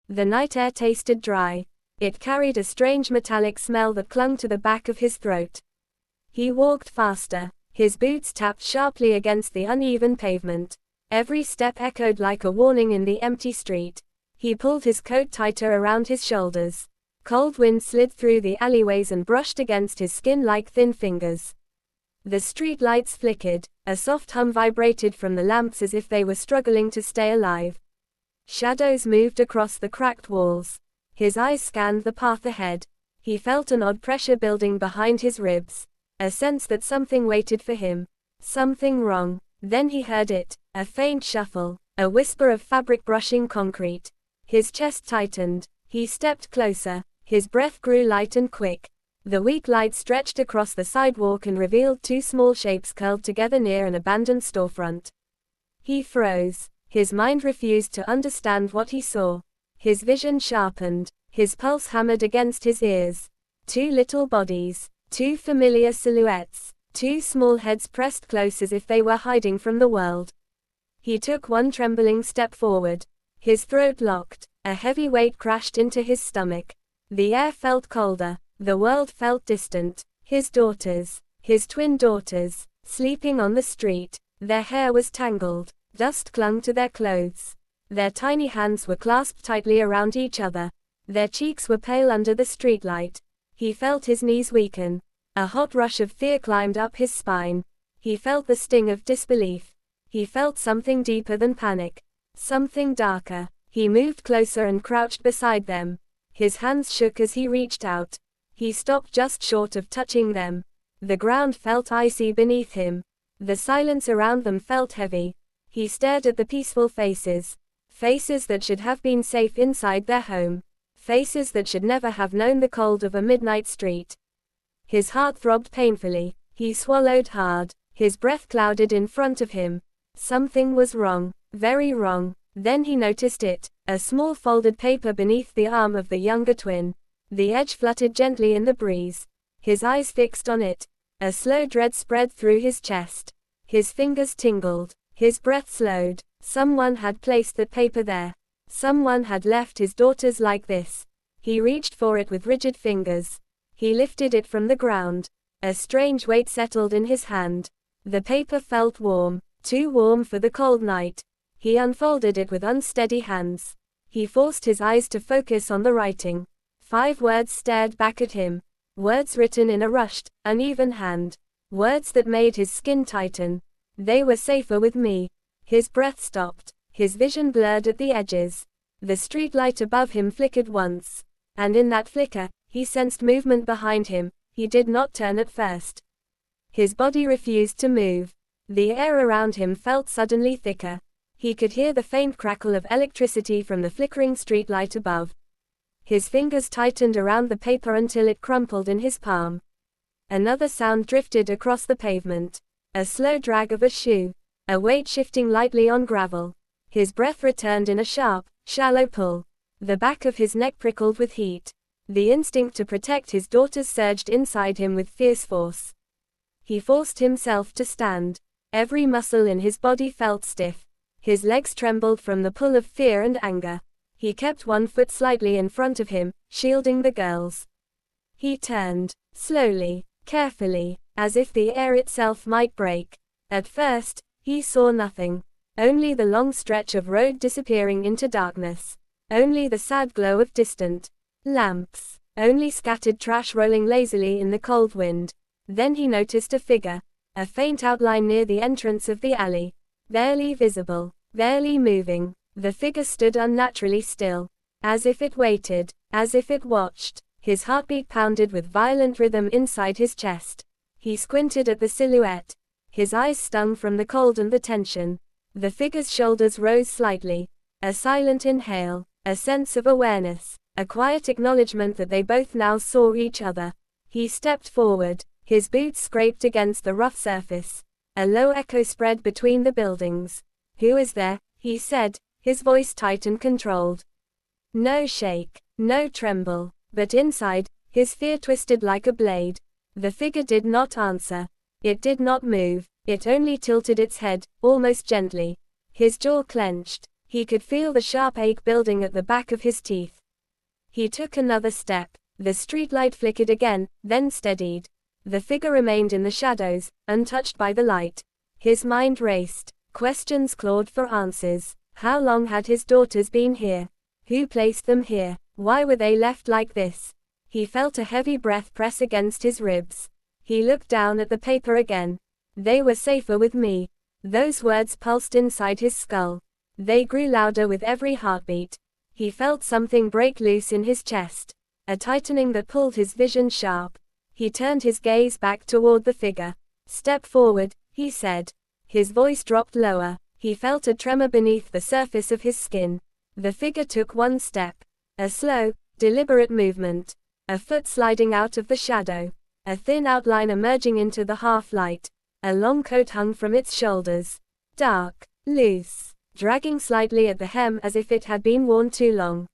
The night air tasted dry. It carried a strange metallic smell that clung to the back of his throat. He walked faster. His boots tapped sharply against the uneven pavement. Every step echoed like a warning in the empty street. He pulled his coat tighter around his shoulders. Cold wind slid through the alleyways and brushed against his skin like thin fingers. The street lights flickered. A soft hum vibrated from the lamps as if they were struggling to stay alive. Shadows moved across the cracked walls. His eyes scanned the path ahead. He felt an odd pressure building behind his ribs. A sense that something waited for him. Something wrong. Then he heard it. A faint shuffle. A whisper of fabric brushing concrete. His chest tightened. He stepped closer. His breath grew light and quick. The weak light stretched across the sidewalk and revealed two small shapes curled together near an abandoned storefront. He froze. His mind refused to understand what he saw. His vision sharpened. His pulse hammered against his ears. Two little bodies. Two familiar silhouettes. Two small heads pressed close as if they were hiding from the world. He took one trembling step forward. His throat locked. A heavy weight crashed into his stomach. The air felt colder. The world felt distant. His daughters. His twin daughters. Sleeping on the street. Their hair was tangled. Dust clung to their clothes. Their tiny hands were clasped tightly around each other. Their cheeks were pale under the streetlight. He felt his knees weaken. A hot rush of fear climbed up his spine. He felt the sting of disbelief. He felt something deeper than panic. Something darker. He moved closer and crouched beside them. His hands shook as he reached out. He stopped just short of touching them. The ground felt icy beneath him. The silence around them felt heavy. He stared at the peaceful faces. Faces that should have been safe inside their home. Faces that should never have known the cold of a midnight street. His heart throbbed painfully. He swallowed hard. His breath clouded in front of him. Something was wrong. Very wrong. Then he noticed it. A small folded paper beneath the arm of the younger twin. The edge fluttered gently in the breeze. His eyes fixed on it. A slow dread spread through his chest. His fingers tingled. His breath slowed. Someone had placed that paper there. Someone had left his daughters like this. He reached for it with rigid fingers. He lifted it from the ground. A strange weight settled in his hand. The paper felt warm. Too warm for the cold night. He unfolded it with unsteady hands. He forced his eyes to focus on the writing. 5 words stared back at him. Words written in a rushed, uneven hand. Words that made his skin tighten. They were safer with me. His breath stopped. His vision blurred at the edges. The street light above him flickered once. And in that flicker, he sensed movement behind him. He did not turn at first. His body refused to move. The air around him felt suddenly thicker. He could hear the faint crackle of electricity from the flickering street light above. His fingers tightened around the paper until it crumpled in his palm. Another sound drifted across the pavement. A slow drag of a shoe. A weight shifting lightly on gravel. His breath returned in a sharp, shallow pull. The back of his neck prickled with heat. The instinct to protect his daughters surged inside him with fierce force. He forced himself to stand. Every muscle in his body felt stiff. His legs trembled from the pull of fear and anger. He kept one foot slightly in front of him, shielding the girls. He turned, slowly, carefully, as if the air itself might break. At first, he saw nothing. Only the long stretch of road disappearing into darkness. Only the sad glow of distant lamps. Only scattered trash rolling lazily in the cold wind. Then he noticed a figure. A faint outline near the entrance of the alley. Barely visible. Barely moving. The figure stood unnaturally still. As if it waited. As if it watched. His heartbeat pounded with violent rhythm inside his chest. He squinted at the silhouette. His eyes stung from the cold and the tension. The figure's shoulders rose slightly. A silent inhale. A sense of awareness. A quiet acknowledgement that they both now saw each other. He stepped forward. His boots scraped against the rough surface. A low echo spread between the buildings. "Who is there?" he said, his voice tight and controlled. No shake. No tremble. But inside, his fear twisted like a blade. The figure did not answer. It did not move. It only tilted its head, almost gently. His jaw clenched. He could feel the sharp ache building at the back of his teeth. He took another step. The streetlight flickered again, then steadied. The figure remained in the shadows, untouched by the light. His mind raced. Questions clawed for answers. How long had his daughters been here? Who placed them here? Why were they left like this? He felt a heavy breath press against his ribs. He looked down at the paper again. They were safer with me. Those words pulsed inside his skull. They grew louder with every heartbeat. He felt something break loose in his chest. A tightening that pulled his vision sharp. He turned his gaze back toward the figure. "Step forward," he said. His voice dropped lower. He felt a tremor beneath the surface of his skin. The figure took one step. A slow, deliberate movement. A foot sliding out of the shadow. A thin outline emerging into the half-light. A long coat hung from its shoulders. Dark, loose, dragging slightly at the hem as if it had been worn too long.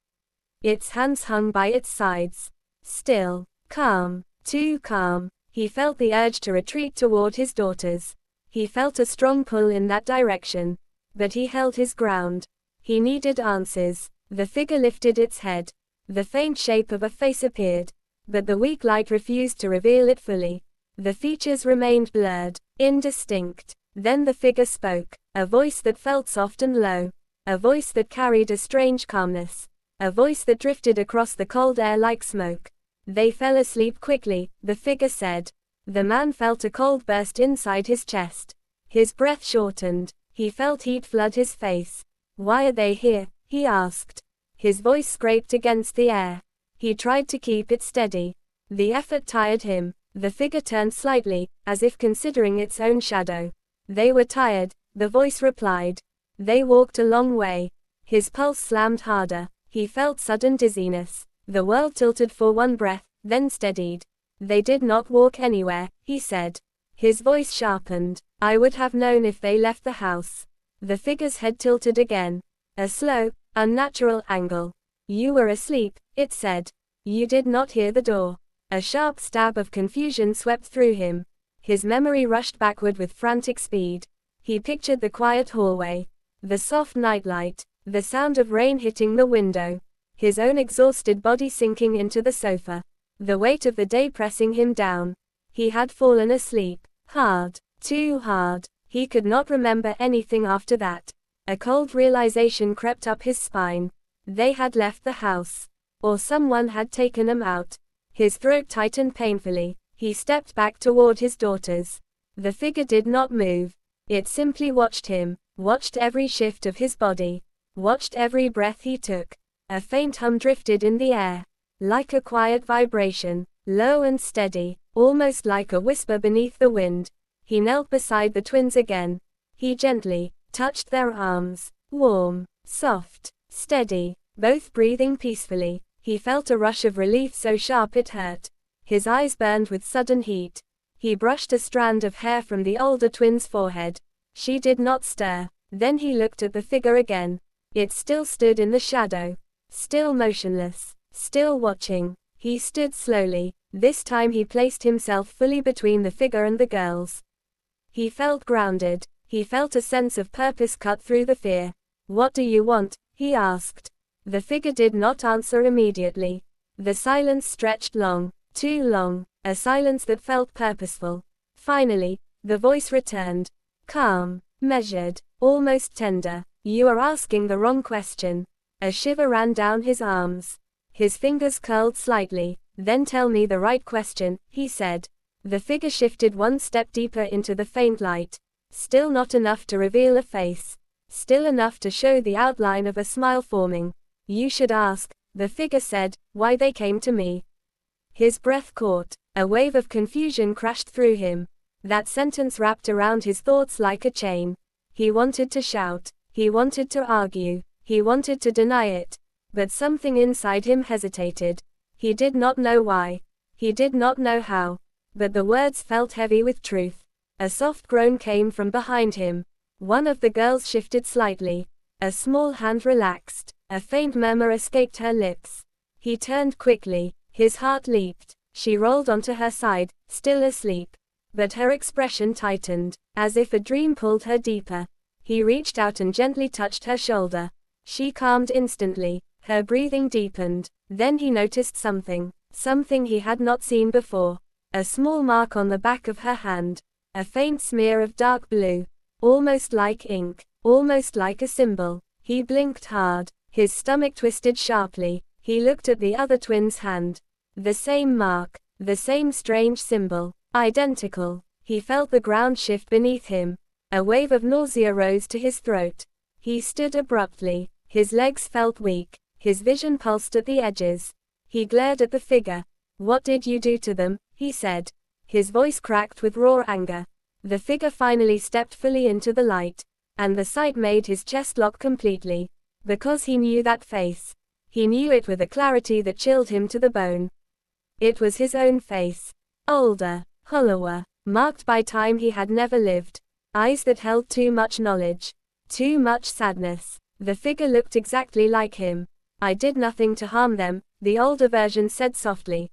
Its hands hung by its sides. Still, calm, too calm. He felt the urge to retreat toward his daughters. He felt a strong pull in that direction. But he held his ground. He needed answers. The figure lifted its head. The faint shape of a face appeared. But the weak light refused to reveal it fully. The features remained blurred, indistinct. Then the figure spoke. A voice that felt soft and low. A voice that carried a strange calmness. A voice that drifted across the cold air like smoke. "They fell asleep quickly," the figure said. The man felt a cold burst inside his chest. His breath shortened. He felt heat flood his face. "Why are they here?" he asked. His voice scraped against the air. He tried to keep it steady. The effort tired him. The figure turned slightly, as if considering its own shadow. "They were tired," the voice replied. "They walked a long way." His pulse slammed harder. He felt sudden dizziness. The world tilted for one breath, then steadied. "They did not walk anywhere," he said. His voice sharpened. "I would have known if they left the house." The figure's head tilted again. A slow, unnatural angle. "You were asleep," it said. "You did not hear the door." A sharp stab of confusion swept through him. His memory rushed backward with frantic speed. He pictured the quiet hallway. The soft nightlight. The sound of rain hitting the window. His own exhausted body sinking into the sofa. The weight of the day pressing him down. He had fallen asleep. Hard. Too hard. He could not remember anything after that. A cold realization crept up his spine. They had left the house. Or someone had taken them out. His throat tightened painfully. He stepped back toward his daughters. The figure did not move. It simply watched him, watched every shift of his body, watched every breath he took. A faint hum drifted in the air. Like a quiet vibration, low and steady, almost like a whisper beneath the wind. He knelt beside the twins again. He gently touched their arms. Warm, soft, steady, both breathing peacefully. He felt a rush of relief so sharp it hurt. His eyes burned with sudden heat. He brushed a strand of hair from the older twin's forehead. She did not stir. Then he looked at the figure again. It still stood in the shadow. Still motionless. Still watching. He stood slowly. This time he placed himself fully between the figure and the girls. He felt grounded. He felt a sense of purpose cut through the fear. "What do you want?" he asked. The figure did not answer immediately. The silence stretched long, too long, a silence that felt purposeful. Finally, the voice returned. Calm, measured, almost tender. "You are asking the wrong question." A shiver ran down his arms. His fingers curled slightly. "Then tell me the right question," he said. The figure shifted one step deeper into the faint light. Still not enough to reveal a face. Still enough to show the outline of a smile forming. "You should ask," the figure said, "why they came to me." His breath caught. A wave of confusion crashed through him. That sentence wrapped around his thoughts like a chain. He wanted to shout. He wanted to argue. He wanted to deny it. But something inside him hesitated. He did not know why. He did not know how. But the words felt heavy with truth. A soft groan came from behind him. One of the girls shifted slightly. A small hand relaxed. A faint murmur escaped her lips. He turned quickly. His heart leaped. She rolled onto her side, still asleep. But her expression tightened, as if a dream pulled her deeper. He reached out and gently touched her shoulder. She calmed instantly. Her breathing deepened. Then he noticed something he had not seen before. A small mark on the back of her hand. A faint smear of dark blue. Almost like ink. Almost like a symbol. He blinked hard. His stomach twisted sharply. He looked at the other twin's hand. The same mark. The same strange symbol. Identical. He felt the ground shift beneath him. A wave of nausea rose to his throat. He stood abruptly. His legs felt weak. His vision pulsed at the edges. He glared at the figure. "What did you do to them?" he said. His voice cracked with raw anger. The figure finally stepped fully into the light. And the sight made his chest lock completely. Because he knew that face. He knew it with a clarity that chilled him to the bone. It was his own face. Older, hollower, marked by time he had never lived. Eyes that held too much knowledge. Too much sadness. The figure looked exactly like him. "I did nothing to harm them," the older version said softly.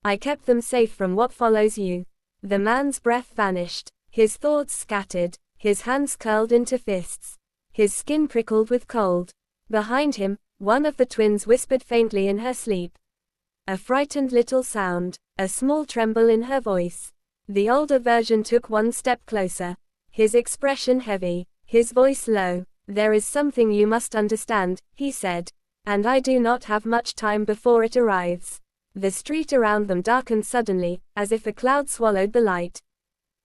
"I kept them safe from what follows you." The man's breath vanished. His thoughts scattered. His hands curled into fists. His skin prickled with cold. Behind him, one of the twins whispered faintly in her sleep. A frightened little sound. A small tremble in her voice. The older version took one step closer. His expression heavy. His voice low. "There is something you must understand," he said. "And I do not have much time before it arrives." The street around them darkened suddenly, as if a cloud swallowed the light.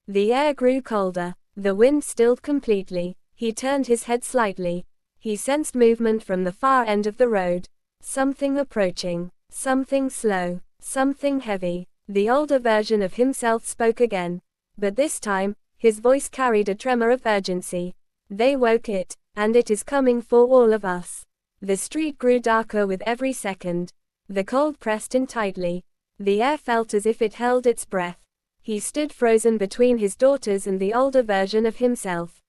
The air grew colder. The wind stilled completely. He turned his head slightly. He sensed movement from the far end of the road. Something approaching. Something slow. Something heavy. The older version of himself spoke again. But this time, his voice carried a tremor of urgency. "They woke it, and it is coming for all of us." The street grew darker with every second. The cold pressed in tightly. The air felt as if it held its breath. He stood frozen between his daughters and the older version of himself.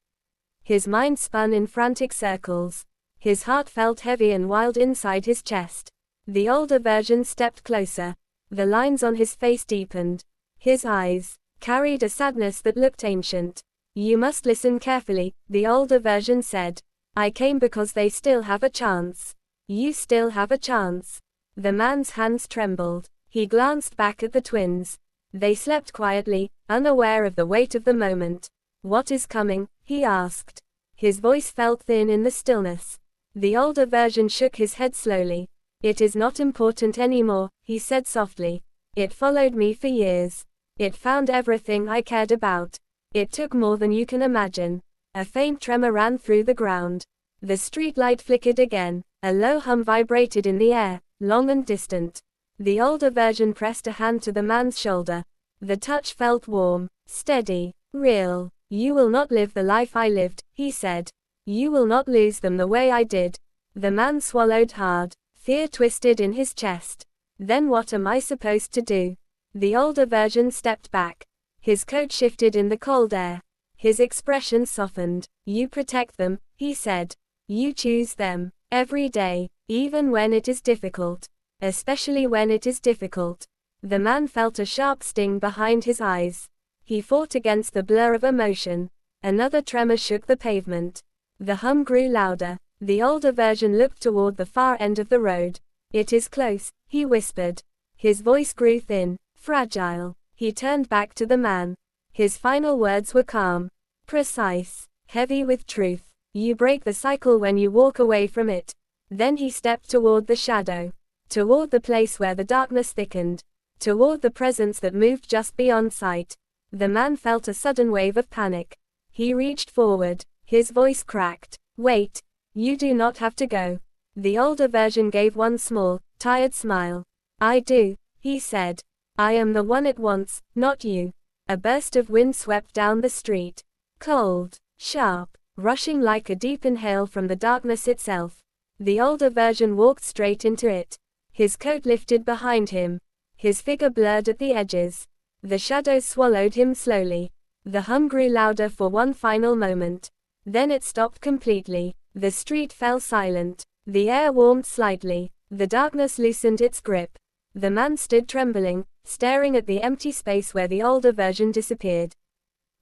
His mind spun in frantic circles. His heart felt heavy and wild inside his chest. The older version stepped closer. The lines on his face deepened. His eyes carried a sadness that looked ancient. "You must listen carefully," the older version said. "I came because they still have a chance. You still have a chance." The man's hands trembled. He glanced back at the twins. They slept quietly, unaware of the weight of the moment. "What is coming?" he asked. His voice felt thin in the stillness. The older version shook his head slowly. "It is not important anymore," he said softly. "It followed me for years. It found everything I cared about. It took more than you can imagine." A faint tremor ran through the ground. The street light flickered again. A low hum vibrated in the air, long and distant. The older version pressed a hand to the man's shoulder. The touch felt warm, steady, real. "You will not live the life I lived," he said. "You will not lose them the way I did." The man swallowed hard. Fear twisted in his chest. "Then what am I supposed to do?" The older version stepped back. His coat shifted in the cold air. His expression softened. "You protect them," he said. "You choose them. Every day. Even when it is difficult. Especially when it is difficult." The man felt a sharp sting behind his eyes. He fought against the blur of emotion. Another tremor shook the pavement. The hum grew louder. The older version looked toward the far end of the road. "It is close," he whispered. His voice grew thin, fragile. He turned back to the man. His final words were calm, precise, heavy with truth. "You break the cycle when you walk away from it." Then he stepped toward the shadow. Toward the place where the darkness thickened. Toward the presence that moved just beyond sight. The man felt a sudden wave of panic. He reached forward. His voice cracked. "Wait. You do not have to go." The older version gave one small, tired smile. "I do," he said. "I am the one it wants, not you." A burst of wind swept down the street. Cold, sharp, rushing like a deep inhale from the darkness itself. The older version walked straight into it. His coat lifted behind him. His figure blurred at the edges. The shadows swallowed him slowly. The hum grew louder for one final moment. Then it stopped completely. The street fell silent. The air warmed slightly. The darkness loosened its grip. The man stood trembling, staring at the empty space where the older version disappeared.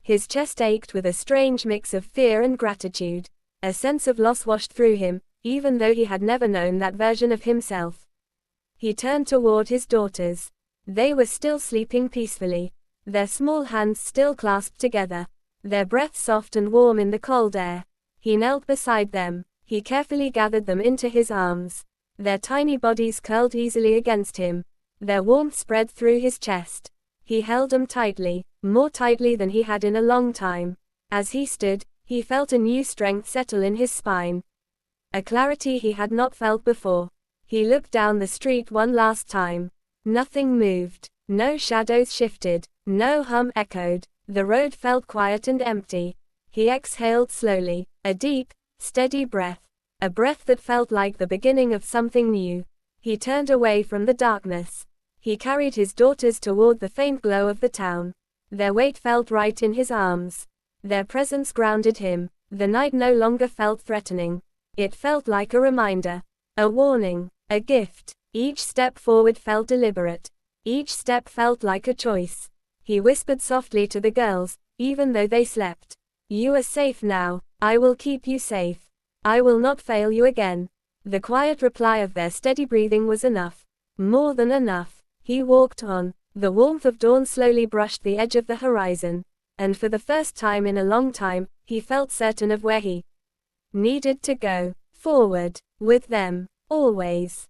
His chest ached with a strange mix of fear and gratitude. A sense of loss washed through him. even though he had never known that version of himself. He turned toward his daughters. They were still sleeping peacefully, their small hands still clasped together, their breath soft and warm in the cold air. He knelt beside them. He carefully gathered them into his arms. Their tiny bodies curled easily against him. Their warmth spread through his chest. He held them tightly, more tightly than he had in a long time. As he stood, he felt a new strength settle in his spine. A clarity he had not felt before. He looked down the street one last time. Nothing moved. No shadows shifted. No hum echoed. The road felt quiet and empty. He exhaled slowly, a deep, steady breath. A breath that felt like the beginning of something new. He turned away from the darkness. He carried his daughters toward the faint glow of the town. Their weight felt right in his arms. Their presence grounded him. The night no longer felt threatening. It felt like a reminder, a warning, a gift. Each step forward felt deliberate. Each step felt like a choice. He whispered softly to the girls, even though they slept. "You are safe now. I will keep you safe. I will not fail you again." The quiet reply of their steady breathing was enough. More than enough. He walked on. The warmth of dawn slowly brushed the edge of the horizon. And for the first time in a long time, he felt certain of where he needed to go. Forward. With them. Always.